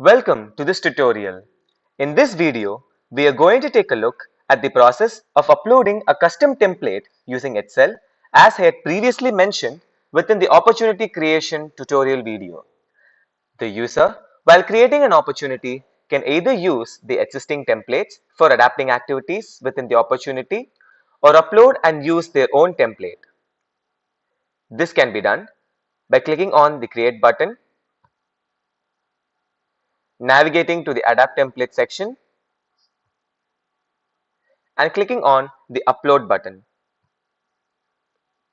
Welcome to this tutorial. In this video, we are going to take a look at the process of uploading a custom template using Excel as I had previously mentioned within the opportunity creation tutorial video. The user, while creating an opportunity, can either use the existing templates for adapting activities within the opportunity or upload and use their own template. This can be done by clicking on the Create button, navigating to the Adapt Template section, and clicking on the Upload button.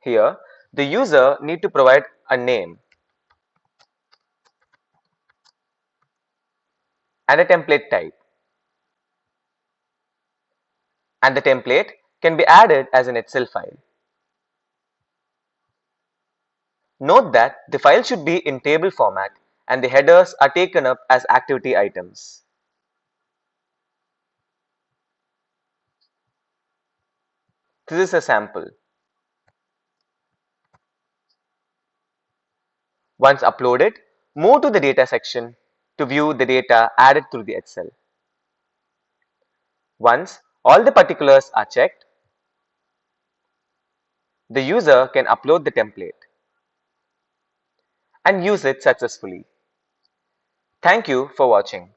Here, the user need to provide a name and a template type, and the template can be added as an Excel file. Note that the file should be in table format and the headers are taken up as activity items. This is a sample. Once uploaded, move to the data section to view the data added through the Excel. Once all the particulars are checked, the user can upload the template and use it successfully. Thank you for watching.